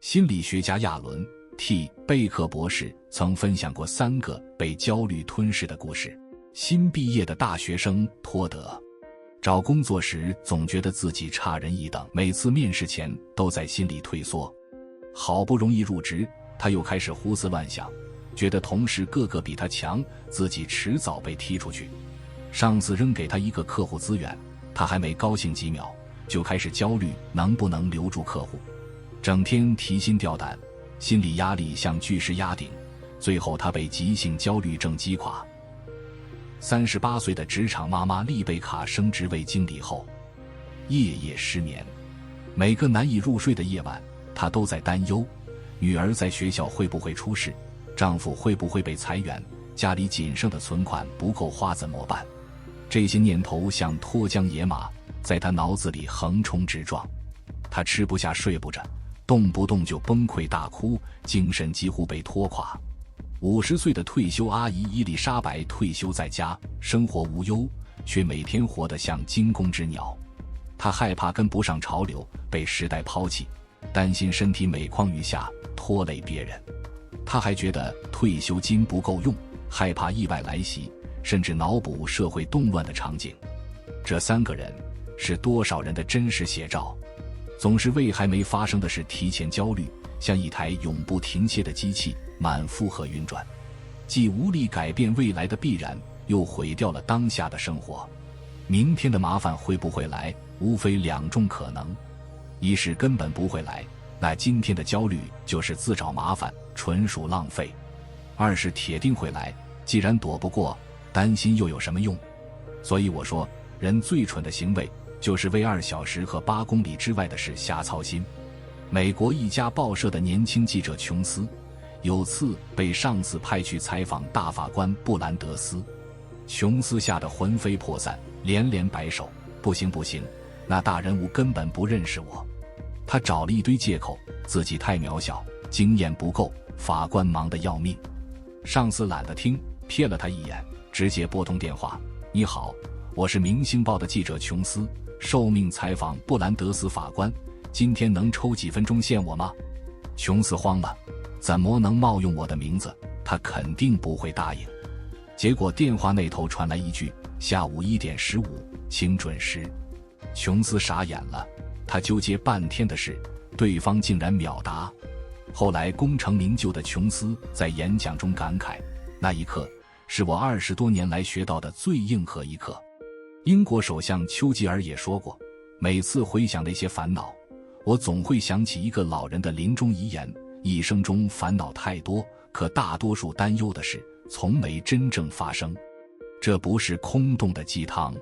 心理学家亚伦 ·T· 贝克博士曾分享过3个被焦虑吞噬的故事。新毕业的大学生托德，找工作时总觉得自己差人一等，每次面试前都在心里退缩。好不容易入职，他又开始胡思乱想，觉得同事个个比他强，自己迟早被踢出去。上司扔给他一个客户资源，他还没高兴几秒，就开始焦虑能不能留住客户，整天提心吊胆，心理压力像巨石压顶，最后他被急性焦虑症击垮。38岁的职场妈妈丽贝卡升职为经理后，夜夜失眠，每个难以入睡的夜晚，她都在担忧女儿在学校会不会出事，丈夫会不会被裁员，家里仅剩的存款不够花怎么办。这些念头像脱缰野马，在她脑子里横冲直撞，她吃不下睡不着，动不动就崩溃大哭，精神几乎被拖垮。50岁的退休阿姨伊丽莎白退休在家，生活无忧，却每天活得像惊弓之鸟。她害怕跟不上潮流，被时代抛弃，担心身体每况愈下，拖累别人。她还觉得退休金不够用，害怕意外来袭，甚至脑补社会动乱的场景。这3个人是多少人的真实写照，总是为还没发生的事提前焦虑，像一台永不停歇的机器，满负荷运转，既无力改变未来的必然，又毁掉了当下的生活。明天的麻烦会不会来，无非2种可能：一是根本不会来，那今天的焦虑就是自找麻烦，纯属浪费；二是铁定会来，既然躲不过，担心又有什么用？所以我说，人最蠢的行为就是为2小时和8公里之外的事瞎操心。美国一家报社的年轻记者琼斯，有次被上司派去采访大法官布兰德斯，琼斯吓得魂飞魄散，连连摆手，不行，那大人物根本不认识我。他找了一堆借口，自己太渺小，经验不够，法官忙得要命。上司懒得听，瞥了他一眼，直接拨通电话：你好，我是明星报的记者琼斯，受命采访布兰德斯法官，今天能抽几分钟见我吗？琼斯慌了，怎么能冒用我的名字？他肯定不会答应。结果电话那头传来一句：下午1点15，请准时。琼斯傻眼了，他纠结半天的事，对方竟然秒答。后来功成名就的琼斯在演讲中感慨，那一刻是我20多年来学到的最硬核一课。英国首相丘吉尔也说过，每次回想那些烦恼，我总会想起一个老人的临终遗言：一生中烦恼太多，可大多数担忧的事从没真正发生。这不是空洞的鸡汤。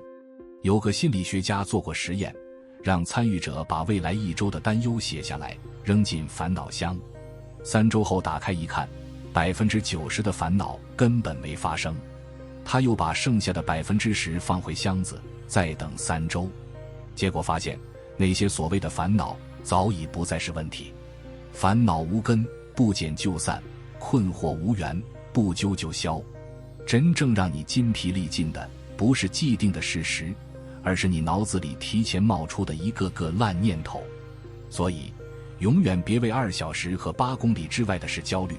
有个心理学家做过实验，让参与者把未来1周的担忧写下来，扔进烦恼箱。3周后打开一看，90%的烦恼根本没发生。他又把剩下的10%放回箱子，再等3周。结果发现，那些所谓的烦恼早已不再是问题。烦恼无根，不减就散；困惑无缘，不究就消。真正让你筋疲力尽的，不是既定的事实，而是你脑子里提前冒出的一个个烂念头。所以永远别为2小时和8公里之外的事焦虑。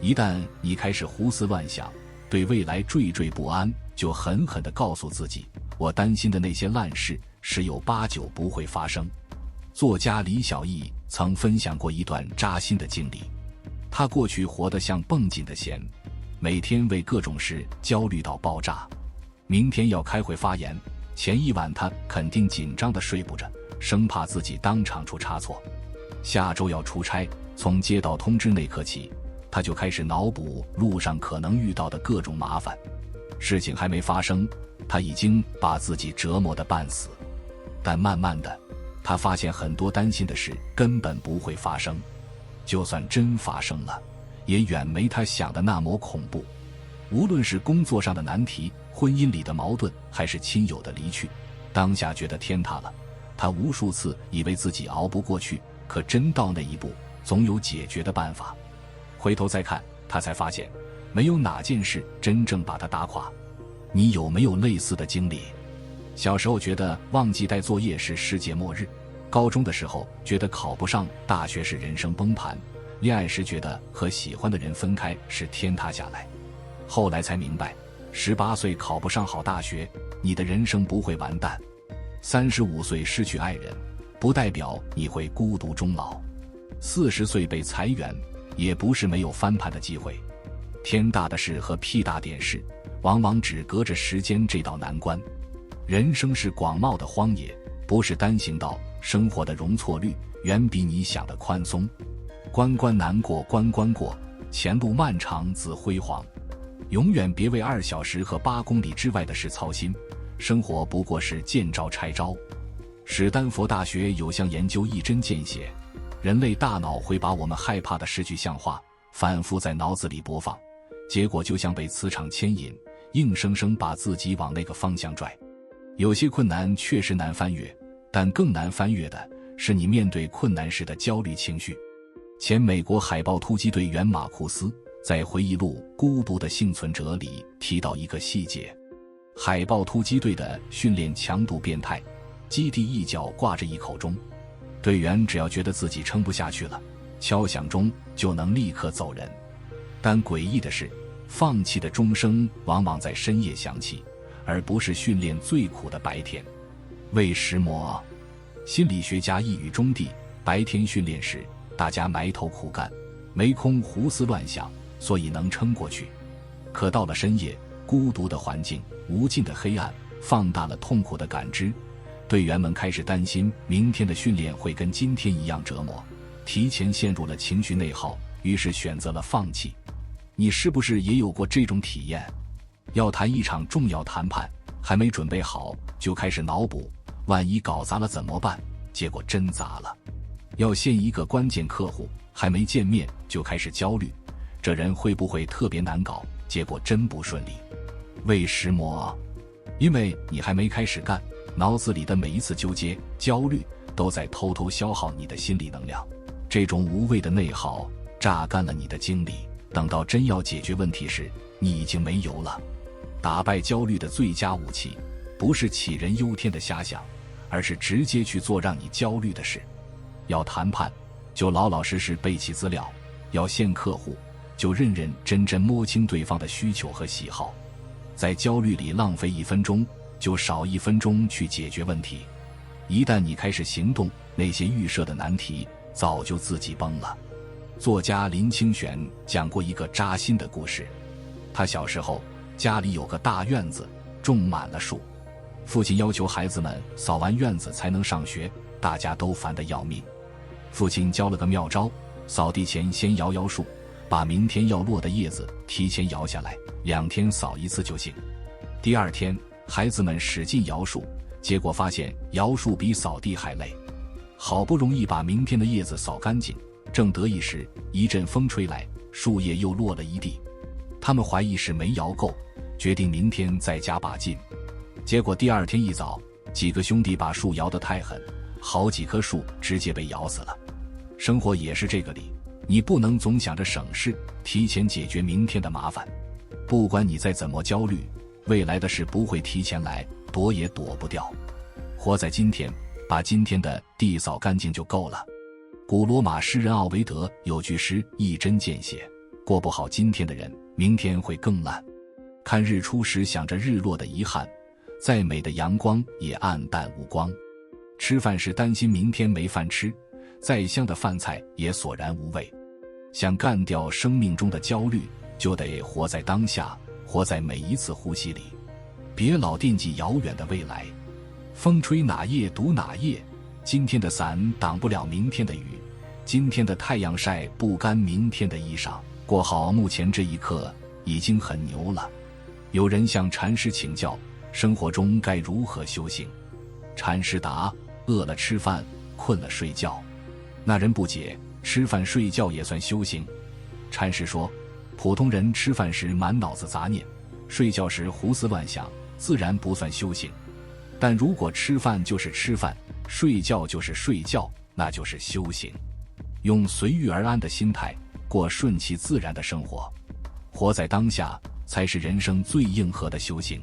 一旦你开始胡思乱想，对未来惴惴不安，就狠狠地告诉自己，我担心的那些烂事十有8九不会发生。作家李小艺曾分享过一段扎心的经历，他过去活得像绷紧的弦，每天为各种事焦虑到爆炸。明天要开会发言，前一晚他肯定紧张地睡不着，生怕自己当场出差错。下周要出差，从接到通知那刻起，他就开始脑补路上可能遇到的各种麻烦。事情还没发生，他已经把自己折磨得半死。但慢慢的，他发现很多担心的事根本不会发生，就算真发生了，也远没他想的那么恐怖。无论是工作上的难题，婚姻里的矛盾，还是亲友的离去，当下觉得天塌了，他无数次以为自己熬不过去，可真到那一步，总有解决的办法。回头再看，他才发现，没有哪件事真正把他打垮。你有没有类似的经历？小时候觉得忘记带作业是世界末日，高中的时候觉得考不上大学是人生崩盘，恋爱时觉得和喜欢的人分开是天塌下来，后来才明白，18岁考不上好大学，你的人生不会完蛋；35岁失去爱人，不代表你会孤独终老；40岁被裁员，也不是没有翻盘的机会。天大的事和屁大点事，往往只隔着时间这道难关。人生是广袤的荒野，不是单行道，生活的容错率远比你想的宽松。关关难过关关过，前路漫长自辉煌。永远别为2小时和8公里之外的事操心，生活不过是见招拆招。史丹佛大学有项研究一针见血，人类大脑会把我们害怕的事具象化，反复在脑子里播放，结果就像被磁场牵引，硬生生把自己往那个方向拽。有些困难确实难翻越，但更难翻越的是你面对困难时的焦虑情绪。前美国海豹突击队员马库斯在回忆录《孤独的幸存者》里提到一个细节：海豹突击队的训练强度变态，基地一角挂着一口钟，队员只要觉得自己撑不下去了，敲响钟就能立刻走人。但诡异的是，放弃的钟声往往在深夜响起，而不是训练最苦的白天。为什么？心理学家一语中的：白天训练时大家埋头苦干，没空胡思乱想，所以能撑过去。可到了深夜，孤独的环境，无尽的黑暗，放大了痛苦的感知，队员们开始担心明天的训练会跟今天一样折磨，提前陷入了情绪内耗，于是选择了放弃。你是不是也有过这种体验？要谈一场重要谈判，还没准备好就开始脑补，万一搞砸了怎么办？结果真砸了。要见一个关键客户，还没见面就开始焦虑，这人会不会特别难搞？结果真不顺利。为什么？因为你还没开始干，脑子里的每一次纠结、焦虑都在偷偷消耗你的心理能量。这种无谓的内耗榨干了你的精力，等到真要解决问题时，你已经没油了。打败焦虑的最佳武器，不是杞人忧天的瞎想，而是直接去做让你焦虑的事。要谈判，就老老实实背起资料；要见客户，就认认真真摸清对方的需求和喜好。在焦虑里浪费1分钟，就少1分钟去解决问题。一旦你开始行动，那些预设的难题早就自己崩了。作家林清玄讲过一个扎心的故事。他小时候家里有个大院子，种满了树，父亲要求孩子们扫完院子才能上学，大家都烦得要命。父亲教了个妙招，扫地前先摇摇树，把明天要落的叶子提前摇下来，2天扫一次就行。第2天孩子们使劲摇树，结果发现摇树比扫地还累。好不容易把明天的叶子扫干净，正得意时，一阵风吹来，树叶又落了一地。他们怀疑是没摇够，决定明天再加把劲。结果第2天一早，几个兄弟把树摇得太狠，好几棵树直接被摇死了。生活也是这个理，你不能总想着省事，提前解决明天的麻烦。不管你再怎么焦虑，未来的事不会提前来，躲也躲不掉。活在今天，把今天的地扫干净就够了。古罗马诗人奥维德有句诗一针见血：过不好今天的人，明天会更烂。看日出时想着日落的遗憾，再美的阳光也黯淡无光。吃饭时担心明天没饭吃，再香的饭菜也索然无味。想干掉生命中的焦虑，就得活在当下，活在每一次呼吸里。别老惦记遥远的未来，风吹哪叶读哪叶，今天的伞挡不了明天的雨，今天的太阳晒不干明天的衣裳。过好目前这一刻已经很牛了。有人向禅师请教，生活中该如何修行？禅师答：饿了吃饭，困了睡觉。那人不解，吃饭睡觉也算修行？禅师说，普通人吃饭时满脑子杂念，睡觉时胡思乱想，自然不算修行。但如果吃饭就是吃饭，睡觉就是睡觉，那就是修行。用随遇而安的心态过顺其自然的生活，活在当下才是人生最硬核的修行。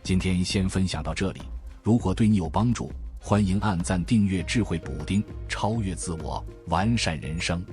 今天先分享到这里，如果对你有帮助，欢迎按赞订阅智慧补丁，超越自我，完善人生。